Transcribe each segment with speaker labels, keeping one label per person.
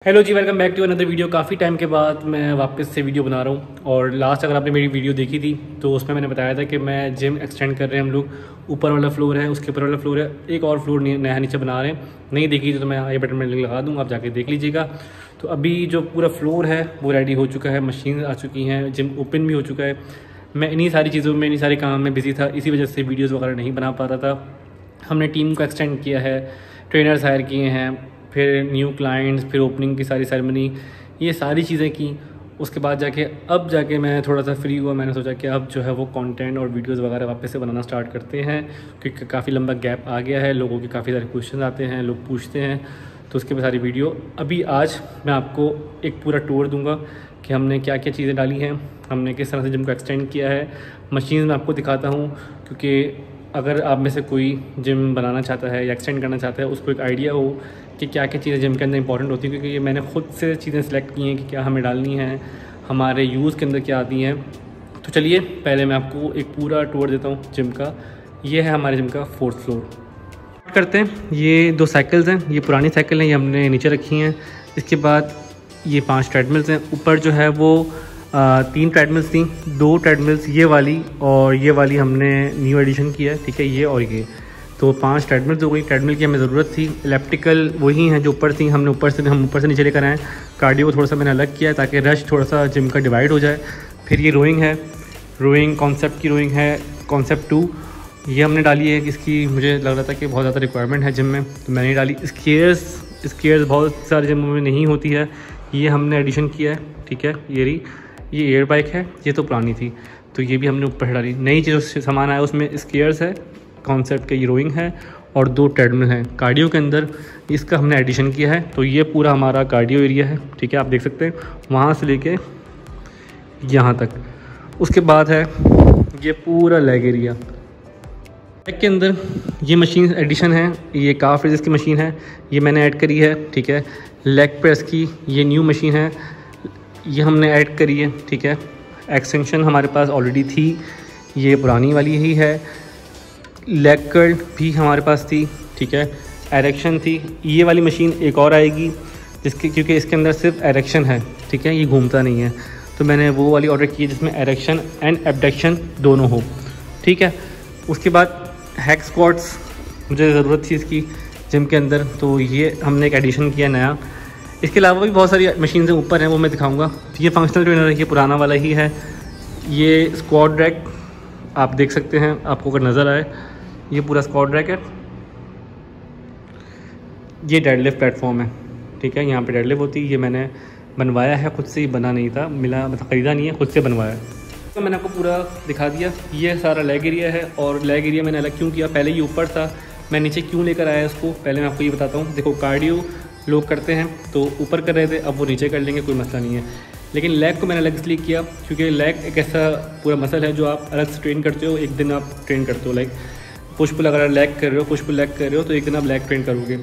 Speaker 1: Hello ji, welcome back to another video. काफ़ी time के बाद मैं वापस से वीडियो बना रहा हूँ। और लास्ट अगर आपने मेरी वीडियो देखी थी तो उसमें मैंने बताया था कि मैं जिम एक्सटेंड कर रहे हैं हम लोग। ऊपर वाला फ्लोर है, उसके ऊपर वाला फ्लोर है, एक और फ्लोर नया नीचे बना रहे हैं। नहीं देखी तो मैं आई बटन में लिंक लगा दूँ, आप जाके देख लीजिएगा। तो अभी जो पूरा फ्लोर है वो रेडी हो चुका है, मशीन आ चुकी हैं, जिम ओपन भी हो चुका है। मैं इन्हीं सारी चीज़ों में, इन्हीं सारे काम में बिजी था, इसी वजह से वीडियोज़ वगैरह नहीं बना पा रहा था। हमने टीम को एक्सटेंड किया है, ट्रेनर्स हायर किए हैं, फिर न्यू क्लाइंट्स, फिर ओपनिंग की सारी सेरेमनी, ये सारी चीज़ें की। उसके बाद अब जाके मैं थोड़ा सा फ्री हुआ। मैंने सोचा कि अब जो है वो कंटेंट और वीडियोस वगैरह वापस से बनाना स्टार्ट करते हैं, क्योंकि काफ़ी लंबा गैप आ गया है। लोगों के काफ़ी सारे क्वेश्चन आते हैं, लोग पूछते हैं, तो उसके बाद सारी वीडियो अभी आज मैं आपको एक पूरा टूर दूंगा कि हमने क्या क्या चीज़ें डाली हैं, हमने किस तरह से जिम को एक्सटेंड किया है। मशीन मैं आपको दिखाता हूँ, क्योंकि अगर आप में से कोई जिम बनाना चाहता है या एक्सटेंड करना चाहता है, उसको एक आइडिया हो कि क्या क्या चीज़ें जिम के अंदर इंपॉर्टेंट होती है। क्योंकि ये मैंने खुद से चीज़ें सेलेक्ट की हैं कि क्या हमें डालनी है, हमारे यूज़ के अंदर क्या आती हैं। तो चलिए पहले मैं आपको एक पूरा टूर देता हूँ जिम का। ये है हमारे जिम का 4th फ्लोर। करते हैं। ये 2 साइकिल्स हैं, ये पुरानी साइकिल हैं, ये हमने नीचे रखी हैं। इसके बाद ये 5 ट्रेडमिल्स हैं। ऊपर जो है वो 3 ट्रेडमिल्स थी, 2 ट्रेडमिल्स ये वाली और ये वाली हमने न्यू एडिशन किया है, ठीक है, ये और ये। तो 5 ट्रेडमिल्स हो गई। ट्रेडमिल की हमें ज़रूरत थी। इलेप्टिकल वही हैं जो ऊपर थी, हम ऊपर से नीचे लेकर आए। कार्डियो थोड़ा सा मैंने अलग किया है ताकि रश थोड़ा सा जिम का डिवाइड हो जाए। फिर ये रोइंग है, रोइंग कॉन्सेप्ट की रोइंग है, कॉन्सेप्ट 2 ये हमने डाली है। इसकी मुझे लग रहा था कि बहुत ज़्यादा रिक्वायरमेंट है जिम में, तो मैंने डाली। स्केयर्स बहुत सारे जिमों में नहीं होती है, ये हमने एडिशन किया है, ठीक है। ये एयर बाइक है, ये तो पुरानी थी, तो ये भी हमने ऊपर डाली। नई चीज़ सामान आया उसमें स्केयर्स है, कॉन्सेप्ट का ये रोइंग है और 2 ट्रेडमिल हैं। कार्डियो के अंदर इसका हमने एडिशन किया है, तो ये पूरा हमारा कार्डियो एरिया है, ठीक है, आप देख सकते हैं वहाँ से लेके यहाँ तक। उसके बाद है ये पूरा लेग एरिया। लेग के अंदर ये मशीन एडिशन है, ये काफ रेज़ की मशीन है, ये मैंने ऐड करी है, ठीक है। लेग प्रेस की ये न्यू मशीन है, ये हमने ऐड करी है, ठीक है। एक्सटेंशन हमारे पास ऑलरेडी थी, ये पुरानी वाली ही है। लेग कर्ल भी हमारे पास थी, ठीक है। एरेक्शन थी, ये वाली मशीन एक और आएगी क्योंकि इसके अंदर सिर्फ एरेक्शन है, ठीक है, ये घूमता नहीं है। तो मैंने वो वाली ऑर्डर की है जिसमें एरेक्शन एंड एबडक्शन दोनों हो, ठीक है। उसके बाद हैक स्क्वाट्स मुझे ज़रूरत थी इसकी जिम के अंदर, तो ये हमने एक एडिशन किया नया। इसके अलावा भी बहुत सारी मशीन्स ऊपर हैं, वो मैं दिखाऊंगा। ये फंक्शनल ट्रेनर है, ये पुराना वाला ही है। ये स्क्वाड रैक आप देख सकते हैं, आपको अगर नज़र आए, ये पूरा स्क्वाड रैक है। ये डेडलिफ्ट प्लेटफॉर्म है, ठीक है, यहाँ पे डेडलिफ्ट होती है। ये मैंने बनवाया है खुद से, ही बना नहीं था, मिला, मतलब ख़रीदा नहीं है, खुद से बनवाया। तो मैंने आपको पूरा दिखा दिया। ये सारा लेग एरिया है, और लेग एरिया मैंने अलग क्यों किया, पहले ये ऊपर था, मैं नीचे क्यों लेकर आया इसको, पहले मैं आपको ये बताता हूँ। देखो, कार्डियो लोग करते हैं तो ऊपर कर रहे थे, अब वो नीचे कर लेंगे, कोई मसला नहीं है। लेकिन लेग को मैंने अलग इसलिए किया क्योंकि लेग एक ऐसा पूरा मसल है जो आप अलग से ट्रेन करते हो। एक दिन आप ट्रेन करते हो लाइक पुश पुल, अगर लेग कर रहे हो, पुश पुल लेग कर रहे हो, तो एक दिन आप लेग ट्रेन करोगे।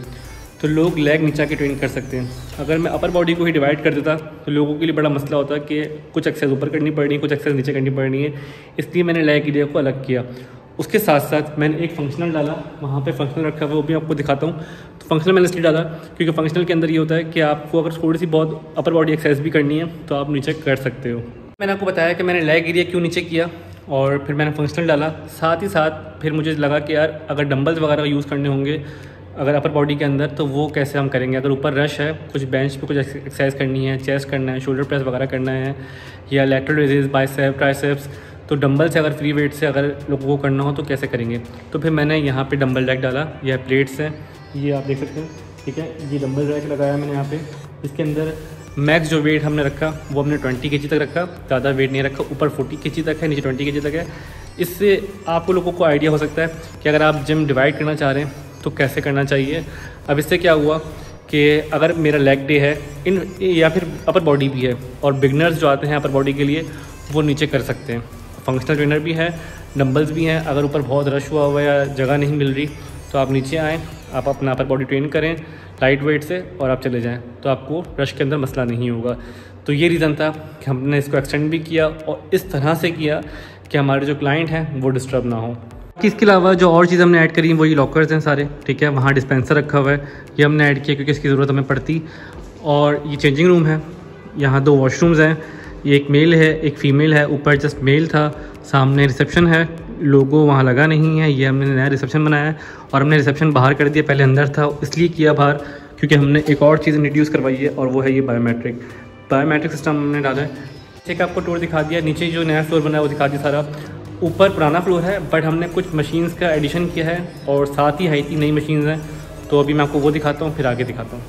Speaker 1: तो लोग लेग नीचा के ट्रेन कर सकते हैं। अगर मैं अपर बॉडी को ही डिवाइड कर देता तो लोगों के लिए बड़ा मसला होता कि कुछ एक्सरसाइज ऊपर करनी पड़नी है, कुछ एक्सरसाइज नीचे करनी पड़नी है, इसलिए मैंने लेग एरिया को अलग किया। उसके साथ साथ मैंने एक फंक्शनल डाला, वहाँ पे फंक्शनल रखा हुआ, वो भी आपको दिखाता हूँ। तो फंक्शनल मैंने इसलिए डाला क्योंकि फंक्शनल के अंदर ये होता है कि आपको अगर थोड़ी सी बहुत अपर बॉडी एक्सरसाइज भी करनी है तो आप नीचे कर सकते हो। मैंने आपको बताया कि मैंने लेग एरिया क्यों नीचे किया, और फिर मैंने फंक्शनल डाला। साथ ही साथ फिर मुझे लगा कि यार अगर डंबल्स वगैरह का यूज़ करने होंगे अगर अपर बॉडी के अंदर, तो वो कैसे हम करेंगे। अगर ऊपर रश है, कुछ बेंच पे कुछ एक्सरसाइज करनी है, चेस्ट करना है, शोल्डर प्रेस वगैरह करना है, या लैटरल रेजेस, बाइसेप, ट्राइसेप्स, तो डंबल से अगर फ्री वेट से अगर लोगों को करना हो तो कैसे करेंगे। तो फिर मैंने यहाँ पे डंबल रैक डाला। यह प्लेट्स हैं, ये आप देख सकते हैं, ठीक है। ये डंबल रैक लगाया मैंने यहाँ पे। इसके अंदर मैक्स जो वेट हमने रखा वो हमने 20 kg तक रखा, ज़्यादा वेट नहीं रखा। ऊपर 40 kg तक है, नीचे 20 kg तक है। इससे आपको लोगों को आइडिया हो सकता है कि अगर आप जिम डिवाइड करना चाह रहे हैं तो कैसे करना चाहिए। अब इससे क्या हुआ कि अगर मेरा लेग डे है या फिर अपर बॉडी भी है, और बिगनर्स जो आते हैं अपर बॉडी के लिए वो नीचे कर सकते हैं। फंक्शनल ट्रेनर भी है, डंबल्स भी हैं। अगर ऊपर बहुत रश हुआ हुआ या जगह नहीं मिल रही तो आप नीचे आएँ, आप अपना अपर बॉडी ट्रेन करें लाइट वेट से, और आप चले जाएं, तो आपको रश के अंदर मसला नहीं होगा। तो ये रीज़न था कि हमने इसको एक्सटेंड भी किया, और इस तरह से किया कि हमारे जो क्लाइंट हैं वो डिस्टर्ब ना हो। इसके अलावा जो और चीज़ हमने ऐड करी वही लॉकर्स हैं सारे, ठीक है। वहाँ डिस्पेंसर रखा हुआ है, ये हमने ऐड किया क्योंकि इसकी ज़रूरत हमें पड़ती। और ये चेंजिंग रूम है। यहाँ 2 वॉशरूम्स हैं, ये एक मेल है एक फ़ीमेल है। ऊपर जस्ट मेल था, सामने रिसेप्शन है, लोगो वहाँ लगा नहीं है। ये हमने नया रिसेप्शन बनाया है और हमने रिसेप्शन बाहर कर दिया, पहले अंदर था इसलिए किया बाहर क्योंकि हमने एक और चीज़ इंट्रोड्यूस करवाई है और वो है ये बायोमेट्रिक सिस्टम हमने डाला है। एक आपको टूर दिखा दिया, नीचे जो नया फ्लोर बना है वो दिखा दिया सारा। ऊपर पुराना फ्लोर है बट हमने कुछ मशीन्स का एडिशन किया है और साथ ही हाई नई मशीन्स हैं, तो अभी मैं आपको वो दिखाता हूँ फिर आगे दिखाता हूँ।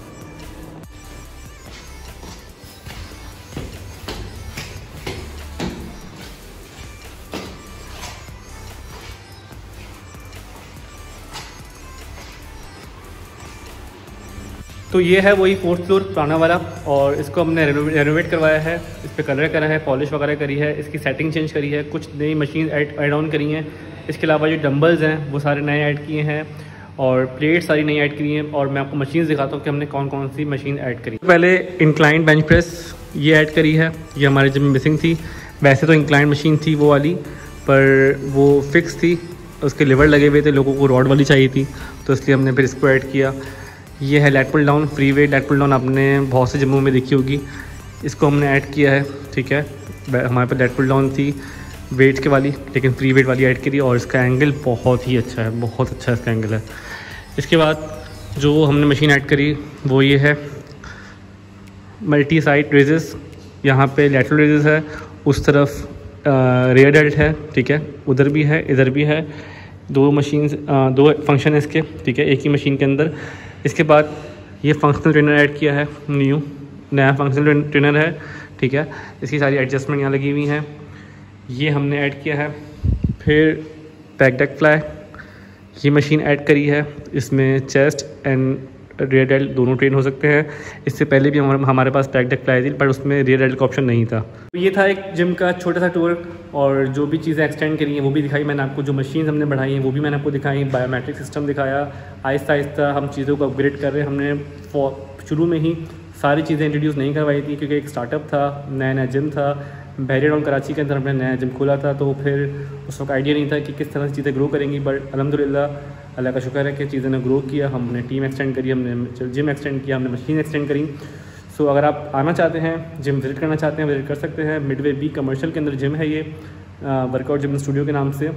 Speaker 1: तो ये है वही 4th फ्लोर पुराना वाला और इसको हमने रेनोवेट करवाया है, इस पर कलर करा है, पॉलिश वगैरह करी है, इसकी सेटिंग चेंज करी है, कुछ नई मशीन ऐड ऑन करी हैं। इसके अलावा जो डंबल्स हैं वो सारे नए ऐड किए हैं और प्लेट सारी नई ऐड करी हैं। और मैं आपको मशीन दिखाता हूँ कि हमने कौन कौन सी मशीन ऐड करी। पहले इंक्लाइन बेंच प्रेस ये ऐड करी है, ये हमारे जिम में मिसिंग थी। वैसे तो इंक्लाइन मशीन थी वो वाली पर वो फिक्स थी, उसके लिवर लगे हुए थे, लोगों को रॉड वाली चाहिए थी तो इसलिए हमने फिर इसको ऐड किया। ये है lat pull down, free weight lat pull down, आपने बहुत से जिमों में देखी होगी, इसको हमने ऐड किया है। ठीक है, हमारे पास लैट पुल डाउन थी वेट के वाली, लेकिन फ्री वेट वाली ऐड करी और इसका एंगल बहुत ही अच्छा है, बहुत अच्छा इसका एंगल है। इसके बाद जो हमने मशीन ऐड करी वो ये है मल्टी साइड रेजेस। यहाँ पे लैटरल रेजेस है, उस तरफ रेयर डेल्ट है, ठीक है, उधर भी है इधर भी है। 2 मशीन्स 2 फंक्शन है इसके, ठीक है, एक ही मशीन के अंदर। इसके बाद ये फंक्शनल ट्रेनर ऐड किया है, नया फंक्शनल ट्रेनर है, ठीक है। इसकी सारी एडजस्टमेंट यहाँ लगी हुई हैं, ये हमने ऐड किया है। फिर बैक डेक फ्लाई ये मशीन ऐड करी है, इसमें चेस्ट एंड रियर डेल्ट दोनों ट्रेन हो सकते हैं। इससे पहले भी हमारे पास बैक डेक फ्लाई थी पर उसमें रियर डेल्ट का ऑप्शन नहीं था। तो ये था एक जिम का छोटा सा टूर और जो भी चीज़ें एक्सटेंड करी हैं वो भी दिखाई मैंने आपको, जो मशीन हमने बढ़ाई हैं वो भी मैंने आपको दिखाई, बायोमेट्रिक सिस्टम दिखाया। आहिस्ता आहिस्ता हम चीज़ों को अपग्रेड कर रहे हैं। हमने शुरू में ही सारी चीज़ें इंट्रोड्यूस नहीं करवाई थी क्योंकि एक स्टार्टअप था, नया जिम था, बहरे टाउन कराची के अंदर हमने नया जिम खोला था, तो फिर उस वक्त आइडिया नहीं था कि किस तरह से चीज़ें ग्रो करेंगी। बट अल्हम्दुलिल्लाह अल्लाह का शुक्र है कि चीज़ों ने ग्रो किया, हमने टीम एक्सटेंड करी, हमने जिम एक्सटेंड किया, हमने मशीन एक्सटेंड करी। सो अगर आप आना चाहते हैं, जिम विज़िट करना चाहते हैं, विज़िट कर सकते हैं। मिडवे बी कमर्शियल के अंदर जिम है ये, वर्कआउट जिम स्टूडियो के नाम से,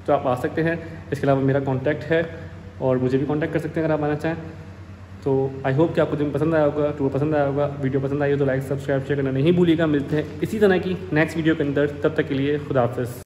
Speaker 1: तो आप आ सकते हैं। इसके अलावा मेरा कॉन्टैक्ट है और मुझे भी कॉन्टैक्ट कर सकते हैं अगर आप आना चाहें। तो आई होप कि आपको जिम पसंद आया होगा, टूर पसंद आया होगा, वीडियो पसंद आई हो तो लाइक सब्सक्राइब शेयर करना नहीं भूलिएगा। मिलते हैं इसी तरह की नेक्स्ट वीडियो के अंदर, तब तक के लिए खुदा हाफ़िज़।